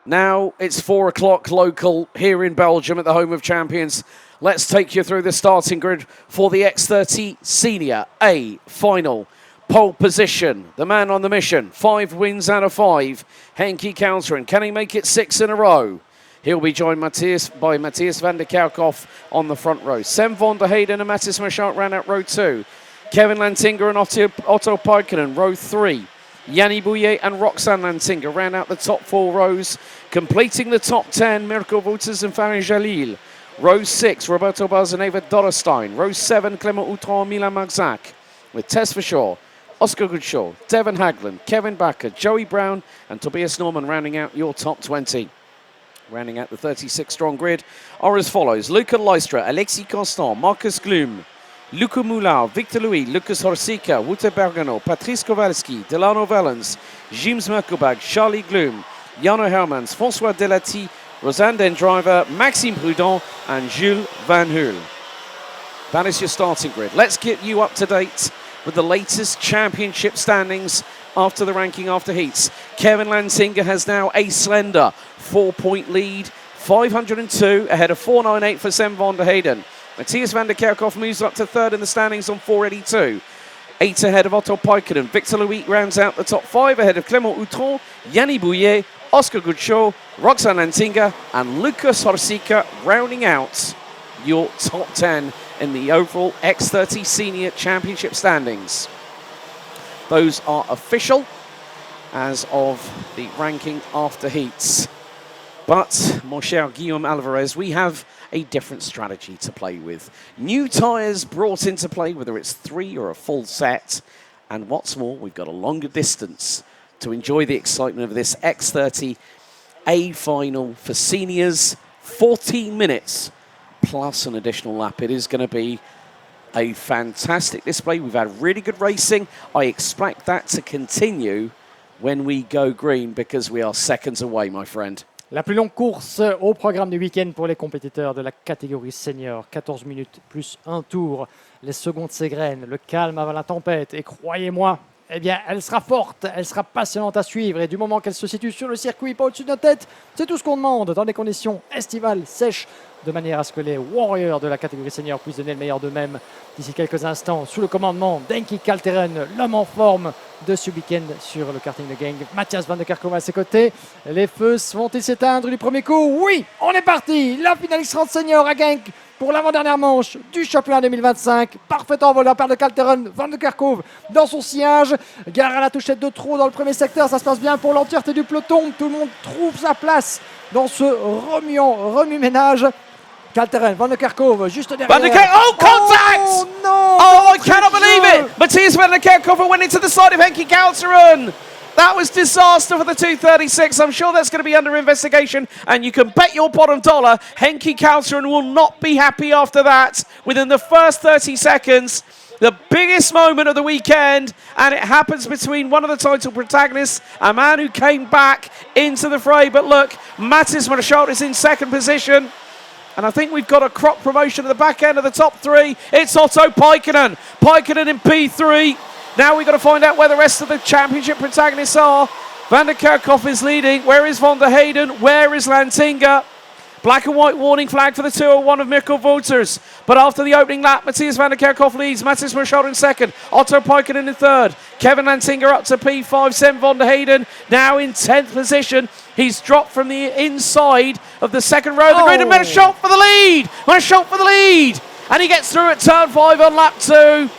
Now it's 4 o'clock local here in Belgium at the home of champions. Let's take you through the starting grid for the X30 Senior A final. Pole position, the man on the mission, 5 wins out of 5. Henkie Kalteren, can he make it 6 in a row? He'll be joined by Matthias van der Kerkhoff on the front row. Sam van der Heyden and Mathis Marchand ran out row 2. Kevin Lantinga and Otto Paikkonen, row 3. Yanni Bouillet and Roxanne Lantinga ran out the top 4 rows, completing the top 10, Mirko Wouters and Farin Jalil. Row 6, Roberto Baz and Eva Dorrestein. Row 7, Clement Outram and Milan Marzac, with Tess Verschoor, Oscar Goodshaw, Devon Hagland, Kevin Bakker, Joey Brown and Tobias Norman rounding out your top 20. Rounding out the 36-strong grid are as follows: Luca Leistra, Alexis Constant, Marcus Gloom, Luca Moulin, Victor Louis, Lucas Horsika, Wouter Bergano, Patrice Kowalski, Delano Valens, James Merkelbach, Charlie Gloom, Jano Hermans, François Delati, Rosanne Dendriver, Maxime Prudent and Jules Van Hool. That is your starting grid. Let's get you up to date with the latest championship standings after the ranking after heats. Kevin Lantinga has now a slender 4-point lead, 502 ahead of 498 for Sam van der Heyden. Matthias van der Kerkhoff moves up to third in the standings on 482. 8 ahead of Otto Paikkonen. Victor Louis rounds out the top 5 ahead of Clement Outram, Yanni Bouillet, Oscar Goodshaw, Roxanne Lantinga and Lucas Horsika rounding out your top 10 in the overall X30 Senior Championship standings. Those are official as of the ranking after heats. But, mon cher Guillaume Alvarez, we have a different strategy to play with. New tyres brought into play, whether it's 3 or a full set. And what's more, we've got a longer distance to enjoy the excitement of this X30 A final for seniors. 14 minutes plus an additional lap. It is going to be a fantastic display. We've had really good racing. I expect that to continue when we go green because we are seconds away, my friend. La plus longue course au programme du week-end pour les compétiteurs de la catégorie senior. 14 minutes plus un tour. Les secondes s'égrènent, le calme avant la tempête. Et croyez-moi, eh bien, elle sera forte, elle sera passionnante à suivre. Et du moment qu'elle se situe sur le circuit, pas au-dessus de notre tête, c'est tout ce qu'on demande dans des conditions estivales, sèches, de manière à ce que les warriors de la catégorie senior puissent donner le meilleur d'eux-mêmes d'ici quelques instants, sous le commandement d'Henkie Kalteren, l'homme en forme de ce week-end sur le karting de Genk. Matthias van der Kerkhoff à ses côtés. Les feux vont-ils s'éteindre du premier coup? Oui, on est parti. La finale X30 senior à Genk pour l'avant-dernière manche du championnat 2025. Parfait envol de la part de Kalteren, van der Kerkhoff dans son sillage. Gare à la touchette de trop dans le premier secteur. Ça se passe bien pour l'entièreté du peloton. Tout le monde trouve sa place dans ce remue-ménage. Kalteren, van der Kerkhoff, juste derrière. Van der Kerkhoff, oh, contact! Oh, no! Oh, I cannot believe it! Matthias van der Kerkhoff went into the side of Henkie Kalteren. That was disaster for the 236. I'm sure that's going to be under investigation. And you can bet your bottom dollar, Henkie Kalteren will not be happy after that. Within the first 30 seconds, the biggest moment of the weekend. And it happens between one of the title protagonists, a man who came back into the fray. But look, Mathis Marchand is in second position. And I think we've got a crop promotion at the back end of the top 3. It's Otto Paikkonen. Paikkonen in P3. Now we've got to find out where the rest of the championship protagonists are. Van der Kerkhoff is leading. Where is van der Heyden? Where is Lantinga? Black and white warning flag for the 201 of Mirko Wouters. But after the opening lap, Matthias van der Kerkhoff leads. Mathis Marchand in second. Otto Paikkonen in third. Kevin Lantinga up to P5. Sam van der Heyden now in 10th position. He's dropped from the inside of the second row of the grid and Marchand for the lead. Marchand for the lead. And he gets through at turn 5 on lap 2.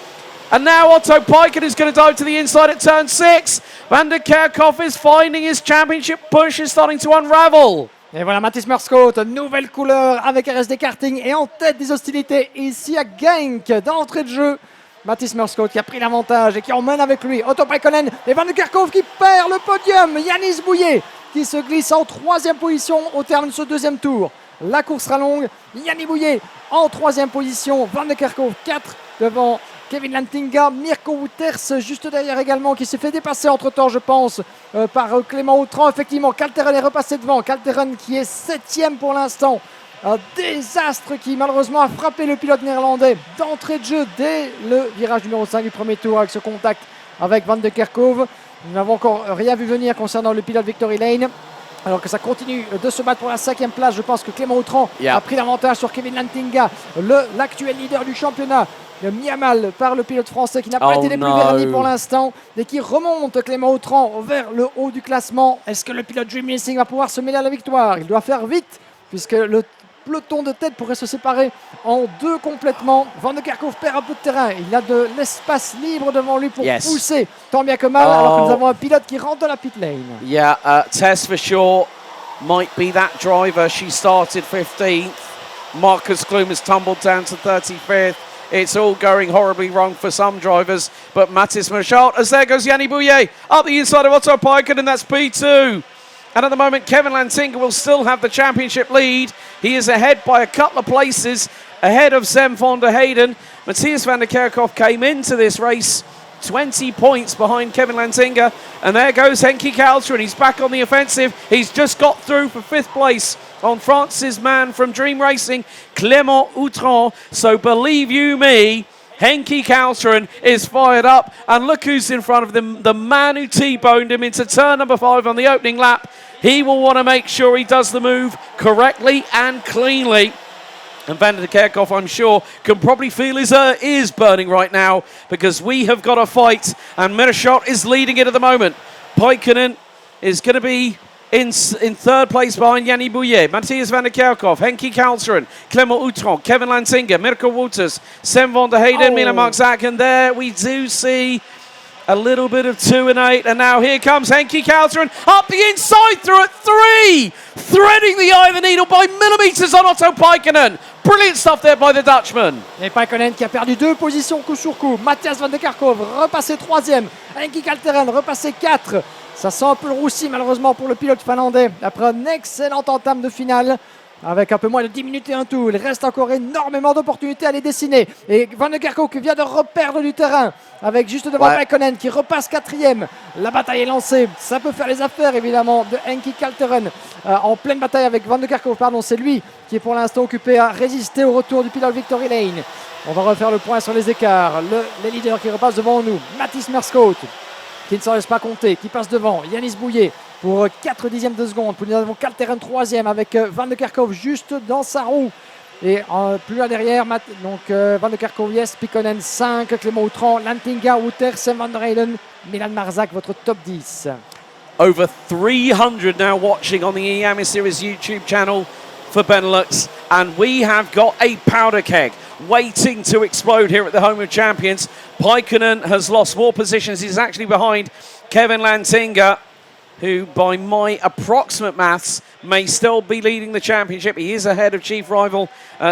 And now Otto Paikkonen is going to dive to the inside at turn 6. Van der Kerkhoff is finding his championship push is starting to unravel. Et voilà Mathis Marchand, nouvelle couleur avec RSD Karting et en tête des hostilités ici à Genk d'entrée de jeu. Mathis Marchand qui a pris l'avantage et qui emmène avec lui Otto Paikkonen et Van der Kerkhoff qui perd le podium. Yannis Bouillet qui se glisse en 3e position au terme de ce deuxième tour. La course sera longue. Yannis Bouillet en 3e position. Van der Kerkhoff 4 devant Kevin Lantinga, Mirko Wouters juste derrière également qui s'est fait dépasser entre temps je pense par Clément Outram. Effectivement Kalteren est repassé devant, Kalteren qui est 7e pour l'instant. Un désastre qui malheureusement a frappé le pilote néerlandais d'entrée de jeu dès le virage numéro 5 du premier tour avec ce contact avec Van der Kerkhoff. Nous n'avons encore rien vu venir concernant le pilote Victory Lane. Alors que ça continue de se battre pour la 5e place. Je pense que Clément Autran a pris l'avantage sur Kevin Lantinga, l'actuel leader du championnat. Mis à mal par le pilote français qui n'a pas été les plus vernis pour l'instant et qui remonte Clément Autran vers le haut du classement. Est-ce que le pilote Dream Racing va pouvoir se mêler à la victoire? Il doit faire vite puisque le peloton de tête pourrait se séparer en deux complètement. Van de Kerkhoff perd un peu de terrain. Il a de l'espace libre devant lui pour pousser tant bien que mal, alors que nous avons un pilote qui rentre dans la pit lane. Yeah, Tess for sure might be that driver. She started 15th. Marcus Klum has tumbled down to 35th. It's all going horribly wrong for some drivers, but Mathis Merchant, as there goes Yanni Bouillet up the inside of Otto Piken, and that's P2. And at the moment, Kevin Lantinga will still have the championship lead. He is ahead by a couple of places, ahead of Sem van der Heyden. Matthias van der Kerkhoff came into this race 20 points behind Kevin Lantinga. And there goes Henkie Kalteren. He's back on the offensive. He's just got through for 5th place on France's man from Dream Racing, Clément Autran. So believe you me, Henkie Kalteren is fired up. And look who's in front of them, the man who T-boned him into turn number 5 on the opening lap. He will want to make sure he does the move correctly and cleanly. And Van der Kerkhoff, I'm sure, can probably feel his ears burning right now because we have got a fight and Merschott is leading it at the moment. Paikkonen is going to be in 3rd place behind Yanni Bouillet, Matthias van der Kerkhoff, Henkie Kalteren, Clément Autran, Kevin Lantinga, Mirko Wouters, Sem van der Heyden, Milan Mark-Zak, and there we do see a little bit of 2 and 8, and now here comes Henkie Kalteren up the inside through at 3, threading the eye of the needle by millimetres on Otto Paikkonen. Brilliant stuff there by the Dutchman. Et Paikkonen qui a perdu 2 positions coup sur coup. Matthias van der Kerkhoff repassé 3e. Henkie Kalteren repassé 4. Ça sent un peu le roussi malheureusement pour le pilote finlandais après un excellent entame de finale. Avec un peu moins de 10 minutes et un tour, il reste encore énormément d'opportunités à les dessiner. Et Van der Kerkhoff qui vient de reperdre du terrain avec juste devant Paikkonen qui repasse 4e. La bataille est lancée. Ça peut faire les affaires évidemment de Henkie Kalteren en pleine bataille avec Van der Kerkhoff. Pardon, c'est lui qui est pour l'instant occupé à résister au retour du pilote Victory Lane. On va refaire le point sur les écarts. Les leaders qui repassent devant nous. Mathis Merschott qui ne s'en laisse pas compter, qui passe devant. Yannis Bouillet pour 4 dixièmes de seconde. Nous avons Kalteren 3e avec Van der Kerkhoff juste dans sa roue. Et plus loin derrière, Van der Kerkhoff, Paikkonen 5, Clément Autran, Lantinga, Wouters, Sem van der Heyden, Milan Mark-Zak, votre top 10. Over 300 now watching on the Iame Series YouTube channel for Benelux. And we have got a powder keg waiting to explode here at the Home of Champions. Paikkonen has lost more positions. He's actually behind Kevin Lantinga, who by my approximate maths may still be leading the championship. He is ahead of chief rival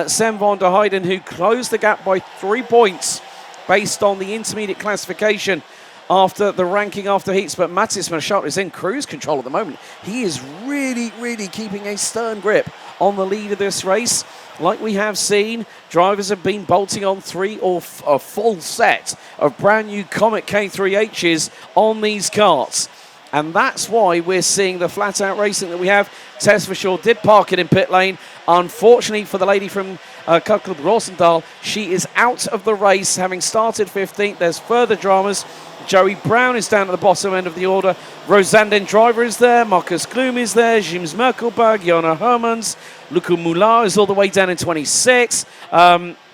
Sem van der Heyden, who closed the gap by 3 points based on the intermediate classification after the ranking after heats. But Mathis Merschott is in cruise control at the moment. He is really keeping a stern grip on the lead of this race. Like we have seen, drivers have been bolting on 3 or a full set of brand new Comet K3Hs on these karts. And that's why we're seeing the flat-out racing that we have. Tess for sure did park it in pit lane. Unfortunately for the lady from Club Roosendaal, she is out of the race, having started 15th. There's further dramas. Joey Brown is down at the bottom end of the order. Rosanden Driver is there. Marcus Klum is there. Jims Merkelberg, Jona Hermans. Luca Moulin is all the way down in 26.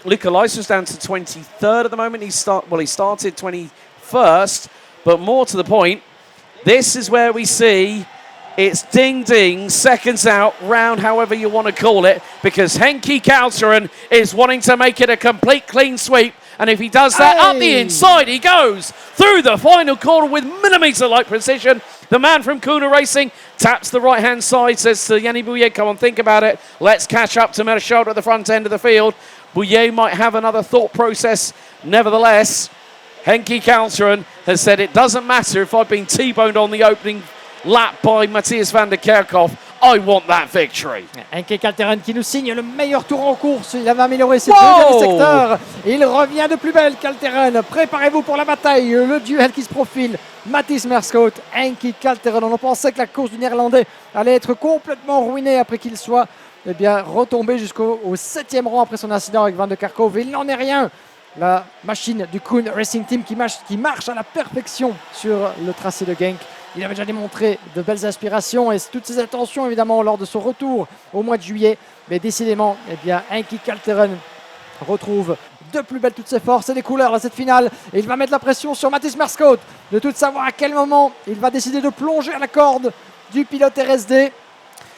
Luca Leis was down to 23rd at the moment. He started 21st. But more to the point, this is where we see it's ding, seconds out, round, however you want to call it, because Henkie Kalteren is wanting to make it a complete clean sweep. And if he does that, up the inside he goes through the final corner with millimetre-like precision. The man from Kuna Racing taps the right-hand side, says to Yanni Bouillet, come on, think about it. Let's catch up to Merschott at the front end of the field. Bouillet might have another thought process. Nevertheless, Henkie Kalteren has said it doesn't matter if I've been T-boned on the opening lap by Matthias van der Kerkhoff. I want that victory. Henkie Kalteren qui nous signe le meilleur tour en course. Il avait amélioré ses deux derniers secteurs. Il revient de plus belle, Kalteren. Préparez-vous pour la bataille. Le duel qui se profile. Mathis Merschott, Henkie Kalteren. On pensait que la course du Néerlandais allait être complètement ruinée après qu'il soit retombé jusqu'au 7e rang après son incident avec Van der Kerkhoff. Il n'en est rien. La machine du Kuhn Racing Team qui marche à la perfection sur le tracé de Genk. Il avait déjà démontré de belles aspirations et toutes ses intentions évidemment lors de son retour au mois de juillet. Mais décidément, eh bien, Henkie Kalteren retrouve de plus belle toutes ses forces et des couleurs à cette finale. Et il va mettre la pression sur Mathis Merskot de tout savoir à quel moment il va décider de plonger à la corde du pilote RSD.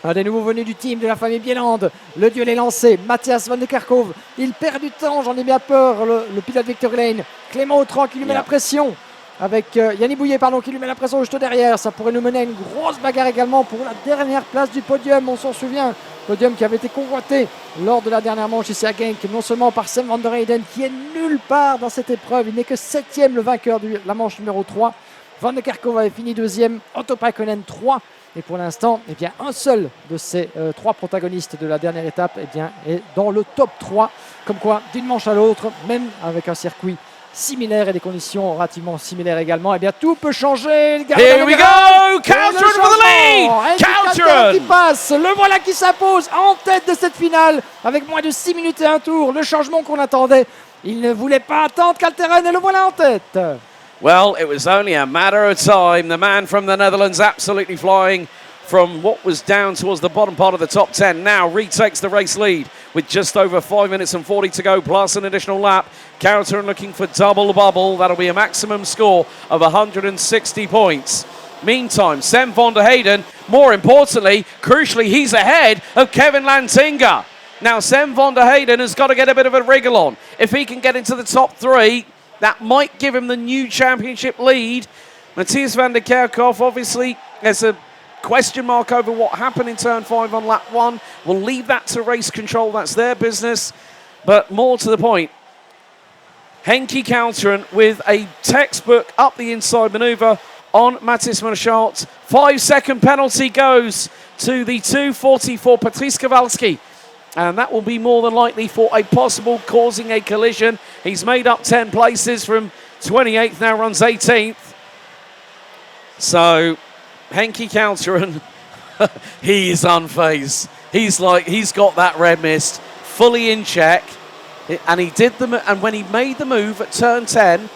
Un des nouveaux venus du team de la famille Bieland. Le duel est lancé. Matthias van de Kerkhove. Il perd du temps, j'en ai bien peur, le pilote Victory Lane. Clément Autran qui lui met la pression. Avec Yannick Bouillet qui lui met la pression juste derrière. Ça pourrait nous mener à une grosse bagarre également pour la dernière place du podium. On s'en souvient. Podium qui avait été convoité lors de la dernière manche ici à Genk. Non seulement par Sam van der Heyden qui est nulle part dans cette épreuve. Il n'est que 7e, le vainqueur de la manche numéro 3. Van de Kerkhove avait fini 2e. Otto Paikkonen 3. Et pour l'instant, eh bien, un seul de ces 3 protagonistes de la dernière étape eh bien, est dans le top 3. Comme quoi, d'une manche à l'autre, même avec un circuit similaire et des conditions relativement similaires également, eh bien, tout peut changer. Here we go! Kalteren for the lead! Kalteren qui passe, le voilà qui s'impose en tête de cette finale avec moins de 6 minutes et un tour. Le changement qu'on attendait, il ne voulait pas attendre Kalteren et le voilà en tête. Well, it was only a matter of time. The man from the Netherlands absolutely flying from what was down towards the bottom part of the top 10 now retakes the race lead with just over 5 minutes and 40 to go plus an additional lap. Kalteren looking for double bubble. That'll be a maximum score of 160 points. Meantime, Sam van der Heyden, more importantly, crucially, he's ahead of Kevin Lantinga. Now, Sam van der Heyden has got to get a bit of a wriggle on. If he can get into the top 3, that might give him the new championship lead. Matthias van der Kerkhoff, obviously, there's a question mark over what happened in turn 5 on lap 1. We'll leave that to race control. That's their business. But more to the point, Henkie Kalteren with a textbook up the inside manoeuvre on Mathis Merskot. 5-second penalty goes to the 240 for Patrice Kowalski. And that will be more than likely for a possible causing a collision. He's made up 10 places from 28th, now runs 18th. So, Henkie Kalteren, he is unfazed. He's got that red mist fully in check. And when he made the move at turn 10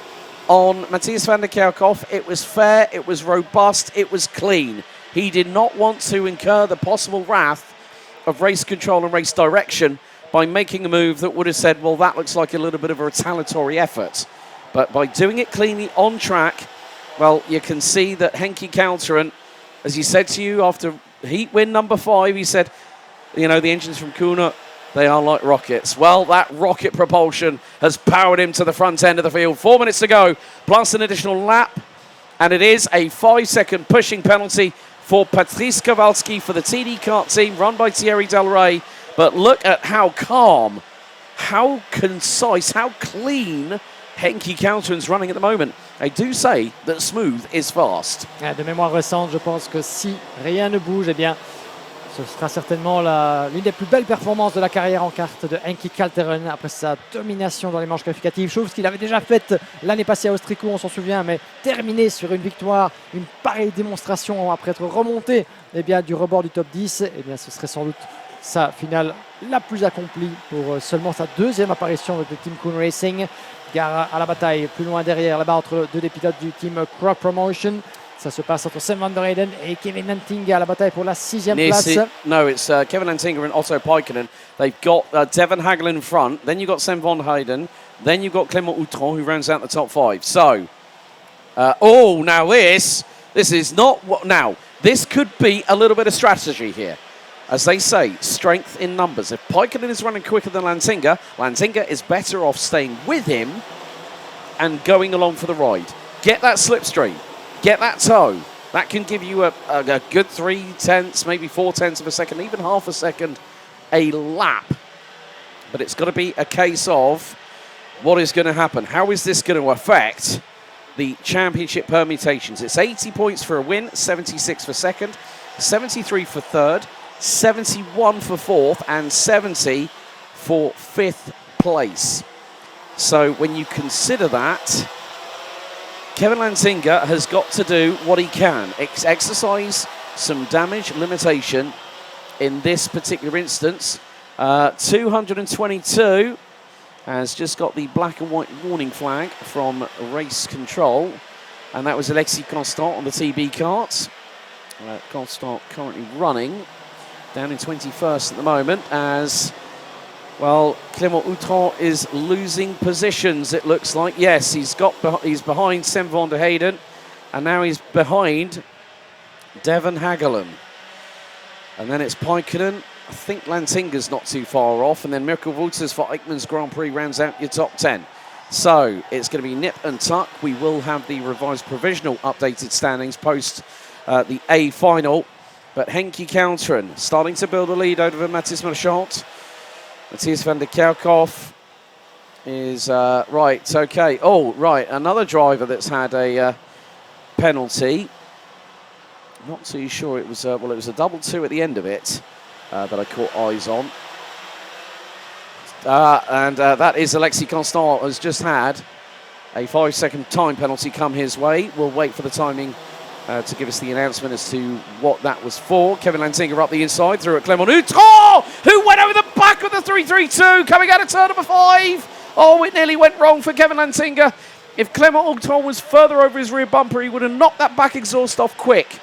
on Matthias van der Kerkhoff, it was fair, it was robust, it was clean. He did not want to incur the possible wrath of race control and race direction by making a move that would have said, well, that looks like a little bit of a retaliatory effort. But by doing it cleanly on track, well, you can see that Henkie Kalteren, as he said to you after heat win number 5, he said, you know, the engines from Kuhne, they are like rockets. Well, that rocket propulsion has powered him to the front end of the field. 4 minutes to go, plus an additional lap. And it is a 5-second pushing penalty for Patrice Kowalski for the TD Kart team run by Thierry Delray. But look at how calm, how concise, how clean Henkie Kalteren's running at the moment. I do say that smooth is fast. De mémoire récente, je pense que si rien ne bouge, eh bien, ce sera certainement l'une des plus belles performances de la carrière en kart de Henkie Kalteren après sa domination dans les manches qualificatives. Chose qu'il avait déjà faite l'année passée à Austrico, on s'en souvient, mais terminé sur une victoire, une pareille démonstration après être remonté eh bien, du rebord du top 10, eh bien, ce serait sans doute sa finale la plus accomplie pour seulement sa 2e apparition avec le Team Kuhn Racing. Gare à la bataille, plus loin derrière, là-bas entre deux des pilotes du Team Croc Promotion. Ça se passe entre Sam van der Heyden et Kevin Lantinga à la bataille pour la 6e place. No, it's Kevin Lantinga and Otto Paikkonen. They've got Devon Hagel in front. Then you've got Sam van der Heyden. Then you've got Clément Autran, who rounds out the top 5. So, now this is not what... Now, this could be a little bit of strategy here. As they say, strength in numbers. If Paikkonen is running quicker than Lantinga, Lantinga is better off staying with him and going along for the ride. Get that slipstream. Get that toe. That can give you a good 0.3, maybe 0.4 of a second, even half a second a lap. But it's got to be a case of what is going to happen. How is this going to affect the championship permutations? It's 80 points for a win, 76 for second, 73 for third, 71 for fourth, and 70 for fifth place. So when you consider that, Kevin Lantinga has got to do what he can. Exercise some damage limitation in this particular instance. 222 has just got the black and white warning flag from race control. And that was Alexis Constant on the TB carts. Constant currently running down in 21st at the moment as, well, Clément Outran is losing positions, it looks like. Yes, he's behind Sem van der Heyden, and now he's behind Devon Hagelen. And then it's Paikkonen. I think Lantinga's not too far off, and then Mirko Wouters for Eichmann's Grand Prix rounds out your top 10. So it's going to be nip and tuck. We will have the revised provisional updated standings post the A final. But Henkie Kalteren starting to build a lead over Mathis Marchand. Matthias van der Kerkhoff is right. Okay. Oh, right. Another driver that's had a penalty. Not too sure. It was well, it was a double two at the end of it that I caught eyes on. And that is Alexis Constant has just had a 5-second time penalty come his way. We'll wait for the timing to give us the announcement as to what that was for. Kevin Lantinga up the inside, through at Clément Outran, who went over the back of the 3-3-2, coming out of turn number 5. Oh, it nearly went wrong for Kevin Lantinga. If Clément Outran was further over his rear bumper, he would have knocked that back exhaust off quick.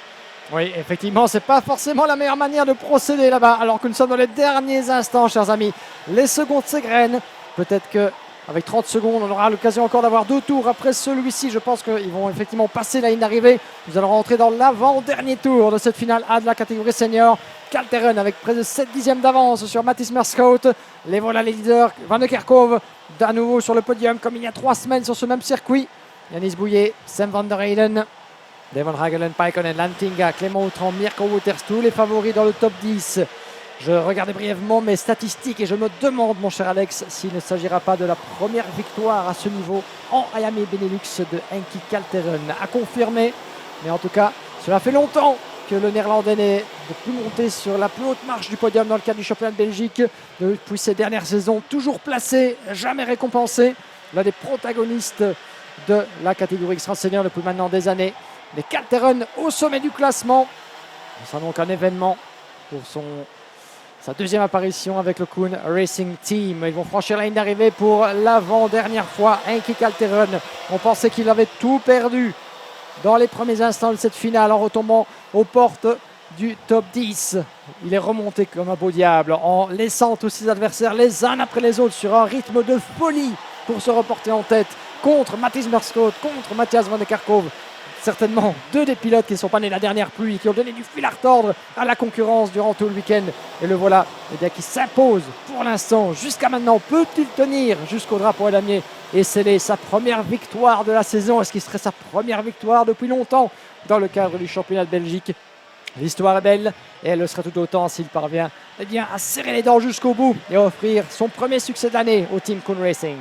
Oui, effectivement, c'est pas forcément la meilleure manière de procéder là-bas, alors que nous sommes dans les derniers instants, chers amis. Les secondes s'égrènent. Peut-être qu'avec 30 secondes, on aura l'occasion encore d'avoir 2 tours après celui-ci. Je pense qu'ils vont effectivement passer la ligne d'arrivée. Nous allons rentrer dans l'avant-dernier tour de cette finale A de la catégorie senior. Kalteren avec près de 7 dixièmes d'avance sur Mathis Marchand. Les voilà les leaders. Van der Kerkhoff d'à nouveau sur le podium, comme il y a 3 semaines sur ce même circuit. Yanis Bouillet, Sem van der Heyden, Devon Hagelen, Paikkonen, Lantinga, Clément Outran, Mirko Wouters, tous les favoris dans le top 10. Je regardais brièvement mes statistiques et je me demande, mon cher Alex, s'il ne s'agira pas de la première victoire à ce niveau en Iame Benelux de Henkie Kalteren. À confirmer, mais en tout cas, cela fait longtemps que le Néerlandais n'est plus monté sur la plus haute marche du podium dans le cadre du championnat de Belgique depuis ces dernières saisons. Toujours placé, jamais récompensé, l'un des protagonistes de la catégorie extra senior depuis maintenant des années. Les Kalteren au sommet du classement. Ce sera donc un événement pour sa deuxième apparition avec le Kuhn Racing Team. Ils vont franchir la ligne d'arrivée pour l'avant-dernière fois. Henkie Kalteren, on pensait qu'il avait tout perdu dans les premiers instants de cette finale en retombant aux portes du top 10. Il est remonté comme un beau diable en laissant tous ses adversaires les uns après les autres sur un rythme de folie pour se reporter en tête contre Mathis Marchand, contre Matthias van der Kerkhoff. Certainement 2 des pilotes qui ne sont pas nés la dernière pluie, qui ont donné du fil à retordre à la concurrence durant tout le week-end. Et le voilà, qui s'impose pour l'instant. Jusqu'à maintenant, peut-il tenir jusqu'au drapeau à damier et sceller sa première victoire de la saison? Est-ce qu'il serait sa première victoire depuis longtemps dans le cadre du championnat de Belgique? L'histoire est belle et elle le sera tout autant s'il parvient à serrer les dents jusqu'au bout et à offrir son premier succès de l'année au Team Kuhn Racing.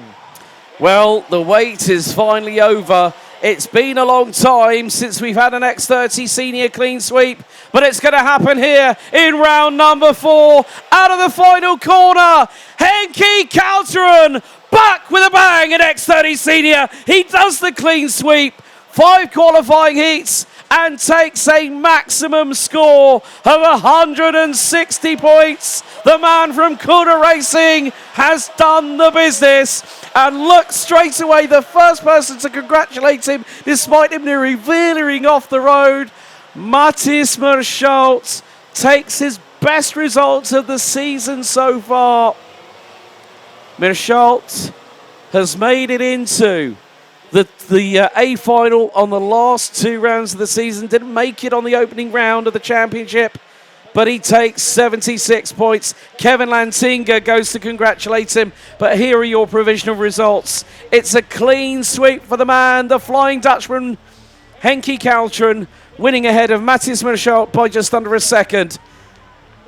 Well, the wait is finally over. It's been a long time since we've had an X30 senior clean sweep, but it's going to happen here in round number 4. Out of the final corner, Henkie Kalteren back with a bang at X30 senior. He does the clean sweep, 5 qualifying heats, and takes a maximum score of 160 points. The man from Kuhn Racing has done the business. And look, straight away, the first person to congratulate him, despite him nearly veering off the road, Mathis Marchand takes his best results of the season so far. Marchand has made it into the A final on the last 2 rounds of the season. Didn't make it on the opening round of the championship, but he takes 76 points. Kevin Lantinga goes to congratulate him, but here are your provisional results. It's a clean sweep for the man, the Flying Dutchman, Henkie Kalteren, winning ahead of Mathis Marchand by just under a second.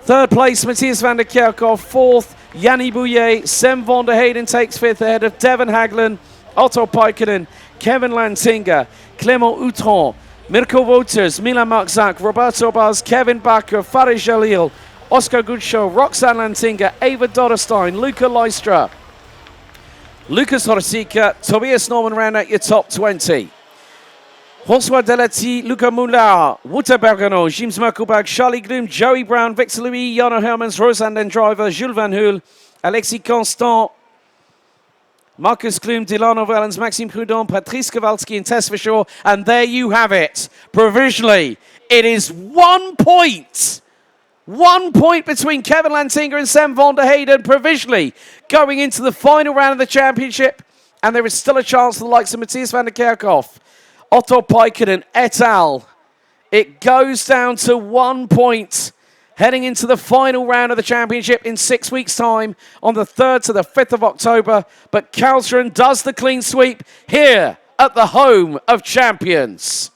3rd place, Matthias van der Kerkhoff. 4th, Yanni Bouillet. Sem van der Heyden takes 5th ahead of Devon Hagelen, Otto Paikkonen, Kevin Lantinga, Clément Outran, Mirko Wouters, Milan Marczak, Roberto Baz, Kevin Bakker, Farid Jalil, Oscar Gudshow, Roxanne Lantinga, Ava Dodderstein, Luca Lystra, Lucas Horsika, Tobias Norman round out your top 20. François Delati, Luca Moulard, Wouter Bergano, James Merkelberg, Charlie Gloom, Joey Brown, Victor Louis, Jana Hermans, Rosanne Driver, Jules Van Hoel, Alexis Constant, Marcus Klum, Dilano Valens, Maxime Prudhomme, Patrice Kowalski and Tess Fischer. And there you have it. Provisionally, it is 1 point. 1 point between Kevin Lantinga and Sam van der Heyden, provisionally going into the final round of the championship. And there is still a chance for the likes of Matthias van der Kerkhoff, Otto Paikanen et al. It goes down to 1 point heading into the final round of the championship in 6 weeks' time on the 3rd to the 5th of October. But Kalteren does the clean sweep here at the home of champions.